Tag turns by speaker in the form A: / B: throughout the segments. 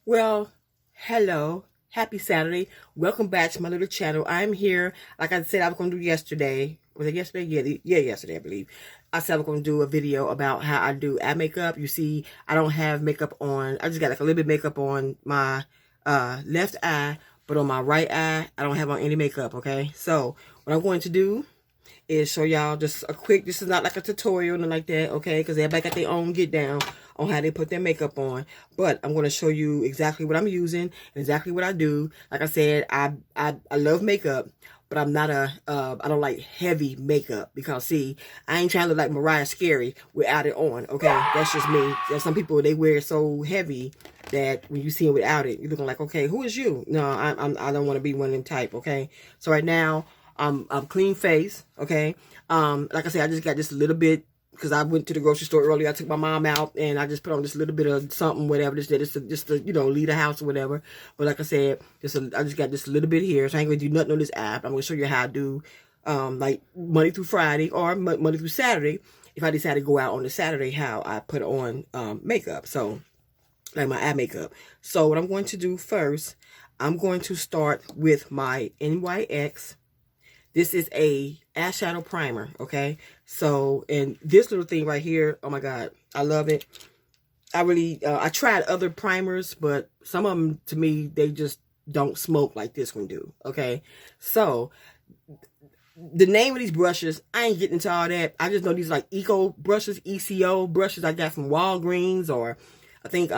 A: Well, hello. Happy Saturday. Welcome back to my little channel. I'm here. Like I said, I was going to do yesterday. Was it yesterday? Yeah, yesterday, I believe. I said I was going to do a video about how I do eye makeup. You see, I don't have makeup on. I just got like a little bit of makeup on my left eye, but on my right eye, I don't have on any makeup, okay? So, what I'm going to do is show y'all just a quick, this is not like a tutorial or like that, okay, because everybody got their own get down on how they put their makeup on, but I'm going to show you exactly what I'm using and exactly what I do. Like I said, I love makeup, but I'm not I don't like heavy makeup, because see, I ain't trying to look like Mariah Carey without it on, okay? That's just me. There's some people, they wear it so heavy that when you see it without it, you're looking like, okay, who is you? No, I don't want to be one of them type, okay? So right now, I'm clean face, okay? Like I said, I just got just a little bit, because I went to the grocery store earlier. I took my mom out, and I just put on just a little bit of something, whatever, just to you know, leave the house or whatever. But like I said, I just got just a little bit here, so I ain't gonna do nothing on this app. I'm gonna show you how I do, like Monday through Friday or Monday through Saturday. If I decide to go out on the Saturday, how I put on makeup, so like my eye makeup. So what I'm going to do first, I'm going to start with my NYX. This is a eyeshadow primer, okay? So, and this little thing right here, oh my God, I love it. I really, I tried other primers, but some of them, to me, they just don't smoke like this one do, okay? So, the name of these brushes, I ain't getting into all that. I just know these like eco brushes, ECO brushes I got from Walgreens, or I think,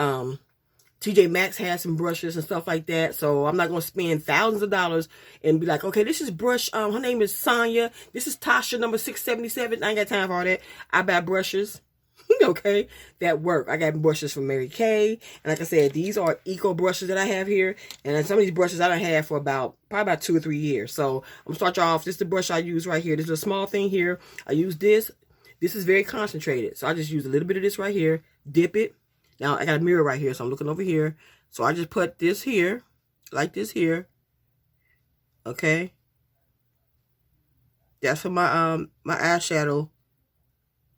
A: TJ Maxx has some brushes and stuff like that, so I'm not going to spend thousands of dollars and be like, okay, this is brush, her name is Sonya, this is Tasha number 677, I ain't got time for all that. I buy brushes, okay, that work. I got brushes from Mary Kay, and like I said, these are eco brushes that I have here, and some of these brushes I don't have for probably about 2 or 3 years, so I'm going to start you off. This is the brush I use right here. This is a small thing here. I use this. This is very concentrated, so I just use a little bit of this right here, dip it. Now, I got a mirror right here, so I'm looking over here. So I just put this here, like this here. Okay. That's for my my eyeshadow,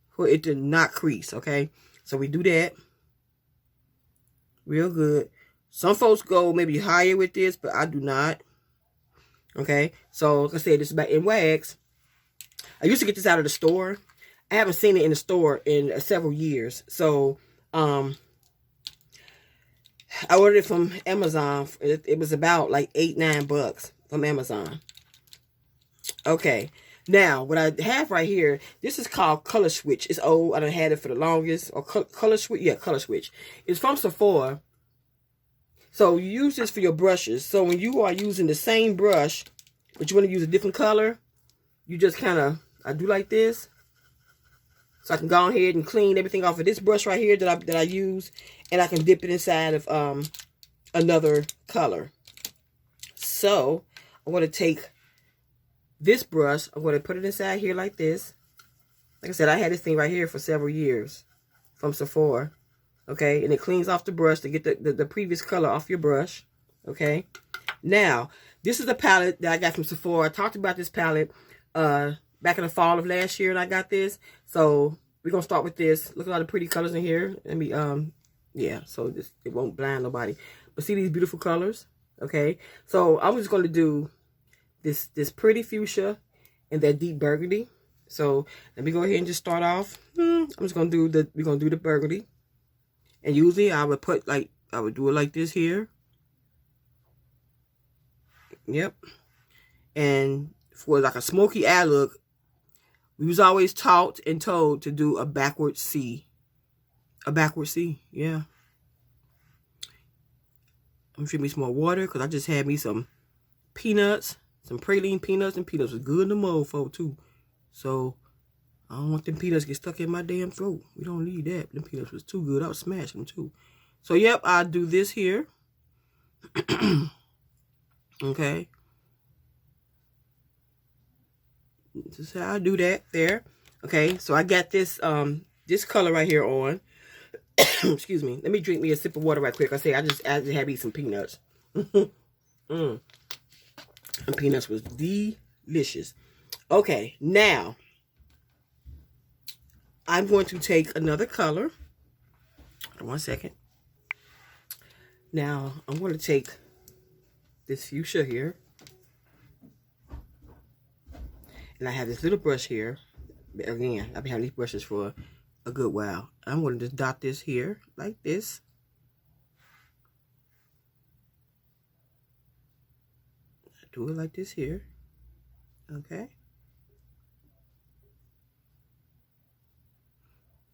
A: for it to not crease, okay? So we do that. Real good. Some folks go maybe higher with this, but I do not. Okay? So, like I said, this is about in wax. I used to get this out of the store. I haven't seen it in the store in several years. So, I ordered it from Amazon. It was about like $8-9 from Amazon. Okay. Now, what I have right here, this is called Color Switch. It's old. I done had it for the longest. Or Color Switch. Yeah, Color Switch. It's from Sephora. So, you use this for your brushes. So, when you are using the same brush, but you want to use a different color, you just kind of, I do like this. So I can go ahead and clean everything off of this brush right here that I use, and I can dip it inside of another color. So I'm going to take this brush. I'm going to put it inside here like this. Like I said, I had this thing right here for several years from Sephora. Okay, and it cleans off the brush to get the previous color off your brush. Okay, now this is the palette that I got from Sephora. I talked about this palette back in the fall of last year, and I got this. So we're gonna start with this. Look at all the pretty colors in here. Let me yeah, so it won't blind nobody. But see these beautiful colors? Okay. So I'm just gonna do this pretty fuchsia and that deep burgundy. So let me go ahead and just start off. I'm just gonna do the burgundy. And usually I would do it like this here. Yep. And for like a smoky eye look, we was always taught and told to do a backward C. A backward C, yeah. I'm gonna drink me some more water, because I just had me some peanuts, some praline peanuts, and peanuts was good in the mofo too. So I don't want them peanuts to get stuck in my damn throat. We don't need that. Them peanuts was too good. I was smashing them too. So yep, I'll do this here. Okay. This is how I do that there. Okay, so I got this this color right here on. Excuse me. Let me drink me a sip of water right quick. I just had to eat some peanuts. And peanuts was delicious. Okay, now I'm going to take another color. Hold on one second. Now, I'm going to take this fuchsia here. And I have this little brush here. Again, I've been having these brushes for a good while. I'm going to just dot this here like this. Do it like this here. Okay.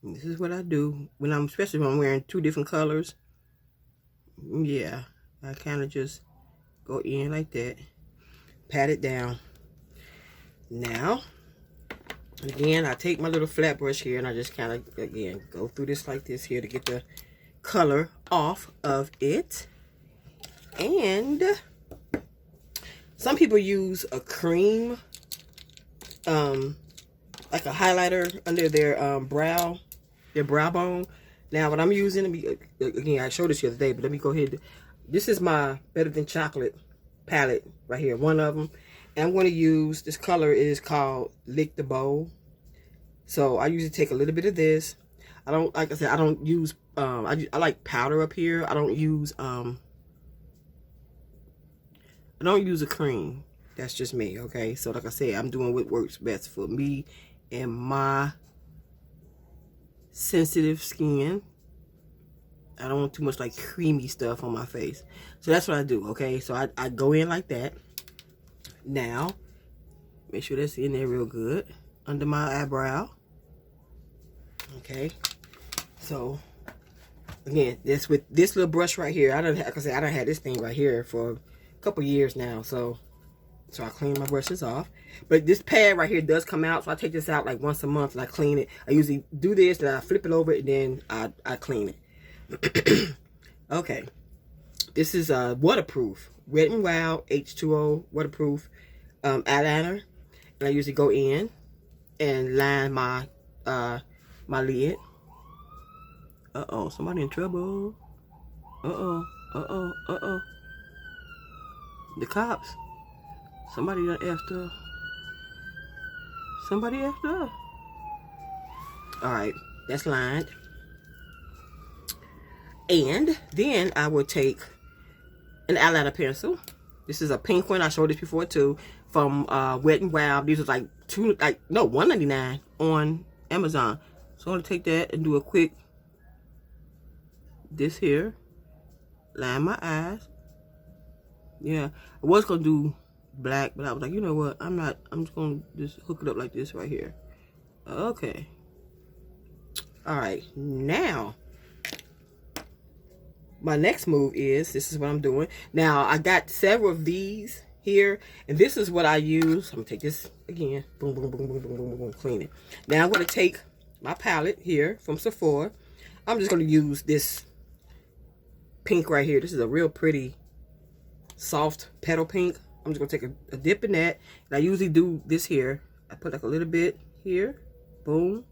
A: And this is what I do when especially when I'm wearing two different colors. Yeah, I kind of just go in like that, pat it down. Now, again, I take my little flat brush here and I just kind of, again, go through this like this here to get the color off of it. And some people use a cream, like a highlighter under their brow bone. Now, what I'm using, again, I showed this the other day, but let me go ahead. This is my Better Than Chocolate palette right here, one of them. And I'm going to use, this color is called Lick the Bowl. So I usually take a little bit of this. I don't, like I said, I don't use, I like powder up here. I don't use a cream. That's just me, okay? So like I said, I'm doing what works best for me and my sensitive skin. I don't want too much like creamy stuff on my face. So that's what I do, okay? So I go in like that. Now, make sure that's in there real good. Under my eyebrow. Okay. So, again, this with this little brush right here. I done had this thing right here for a couple years now. So I clean my brushes off. But this pad right here does come out. So I take this out like once a month and I clean it. I usually do this, then I flip it over and then I clean it. Okay. This is waterproof. Wet n Wild H2O waterproof eyeliner. And I usually go in and line my my lid. Uh-oh, somebody in trouble. Uh-oh, uh-oh, uh-oh. The cops. Somebody done effed up. Somebody effed up. Alright, that's lined. And then I will take an eyeliner pencil. This is a pink one. I showed this before too. From Wet n Wild. These was like $1.99 on Amazon. So I'm gonna take that and do a quick this here. Line my eyes. Yeah. I was gonna do black, but I was like, you know what? I'm just gonna just hook it up like this right here. Okay. Alright. Now my next move is, this is what I'm doing. Now, I got several of these here, and this is what I use. I'm going to take this again. Boom, boom, boom, boom, boom, boom, boom, clean it. Now, I'm going to take my palette here from Sephora. I'm just going to use this pink right here. This is a real pretty, soft petal pink. I'm just going to take a dip in that. And I usually do this here. I put like a little bit here. Boom.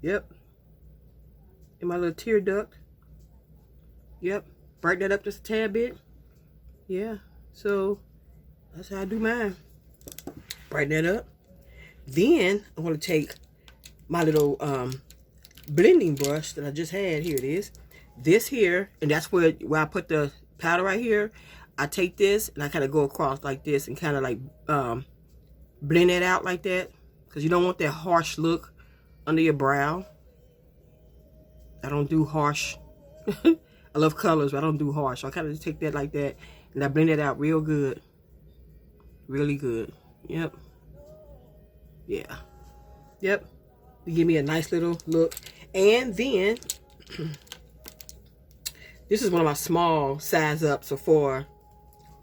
A: Yep. In my little tear duct. Yep, brighten that up just a tad bit. Yeah, so that's how I do mine. Brighten that up. Then I'm going to take my little blending brush that I just had. Here it is. This here, and that's where I put the powder right here. I take this and I kind of go across like this and kind of like blend it out like that. Because you don't want that harsh look under your brow. I don't do harsh. I love colors, but I don't do harsh. So I kind of just take that like that, and I blend it out real good. Really good. Yep. Yeah. Yep. To give me a nice little look. And then, this is one of my small size up Sephora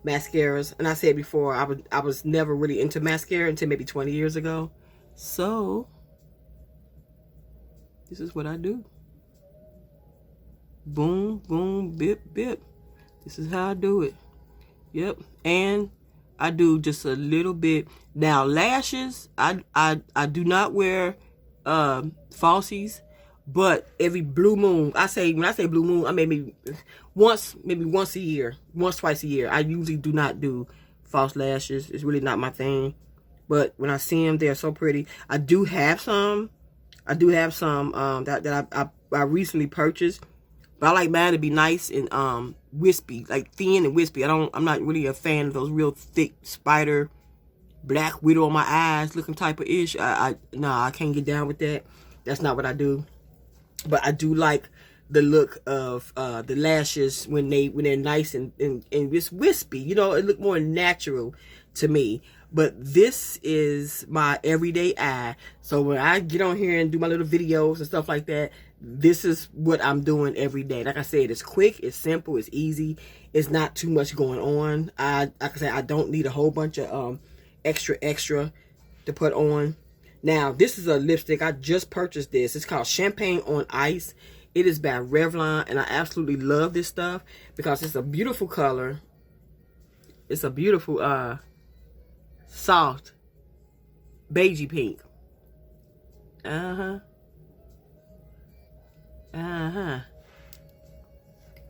A: mascaras. And I said before, I was never really into mascara until maybe 20 years ago. So, this is what I do. Boom, boom, bip, bip. This is how I do it. Yep. And I do just a little bit. Now, lashes, I do not wear falsies, but every blue moon, when I say blue moon, I maybe once a year, twice a year. I usually do not do false lashes. It's really not my thing. But when I see them, they're so pretty. I do have some that I recently purchased. But I like mine to be nice and wispy, like thin and wispy. I'm not really a fan of those real thick spider, black widow on my eyes looking type of ish. Nah, I can't get down with that. That's not what I do. But I do like the look of the lashes when they're nice and it's wispy. You know, it look more natural to me. But this is my everyday eye. So when I get on here and do my little videos and stuff like that, this is what I'm doing every day. Like I said, it's quick, it's simple, it's easy. It's not too much going on. Like I said, I don't need a whole bunch of extra to put on. Now, this is a lipstick. I just purchased this. It's called Champagne on Ice. It is by Revlon, and I absolutely love this stuff because it's a beautiful color. It's a beautiful, soft, beigey pink.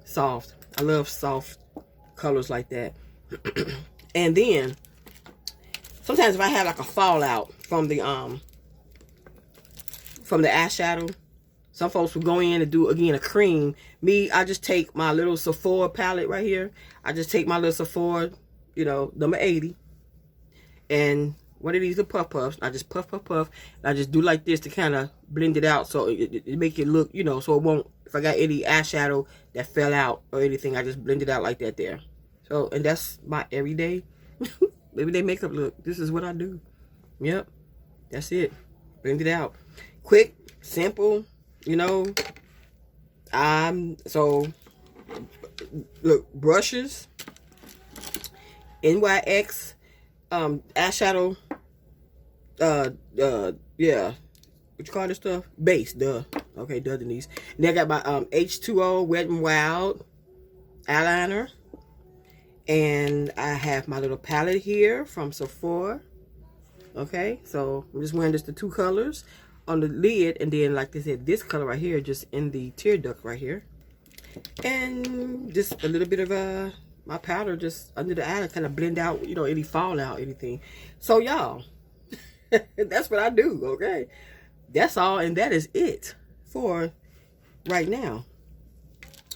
A: Soft. I love soft colors like that. And then, sometimes if I have like a fallout from the eyeshadow, some folks will go in and do, again, a cream. Me, I just take my little Sephora palette right here. I just take my little Sephora, you know, number 80. And one of these little puff puffs. I just puff. And I just do like this to kind of blend it out so it make it look, you know, so it won't, if I got any eyeshadow that fell out or anything, I just blend it out like that there. So, and that's my everyday, everyday makeup look. This is what I do. Yep. That's it. Blend it out. Quick, simple, you know. So, look, brushes, NYX, eyeshadow, yeah, what you call this stuff? Base, duh. Okay, duh, Denise. Then I got my H2O Wet n Wild eyeliner. And I have my little palette here from Sephora. Okay, so I'm just wearing just the two colors on the lid. And then, like I said, this color right here, just in the tear duct right here. And just a little bit of my powder just under the eye to kind of blend out, you know, any fallout, anything. So, y'all, that's what I do, okay? That's all, and that is it for right now.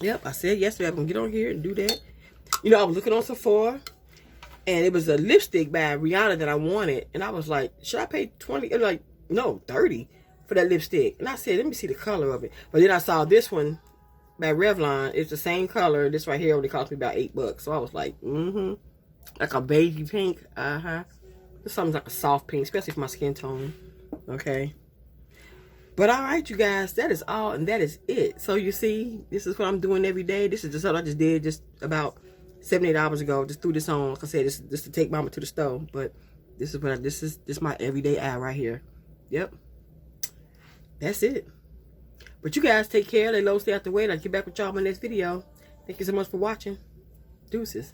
A: Yep, I said yesterday I'm going to get on here and do that. You know, I was looking on Sephora, and it was a lipstick by Rihanna that I wanted. And I was like, should I pay 20? It was like, no, 30 for that lipstick. And I said, let me see the color of it. But then I saw this one by Revlon. It's the same color. This right here only cost me about $8. So I was like, like a baby pink. This something's like a soft pink, especially for my skin tone. Okay. But all right, you guys, that is all, and that is it. So you see, this is what I'm doing every day. This is just what I just did just about 7-8 hours ago. Just threw this on. Like I said, this is to take mama to the stove. But this is what this is my everyday eye right here. Yep. That's it. But you guys take care. Lay low, stay out the way. I'll get back with y'all in my next video. Thank you so much for watching. Deuces.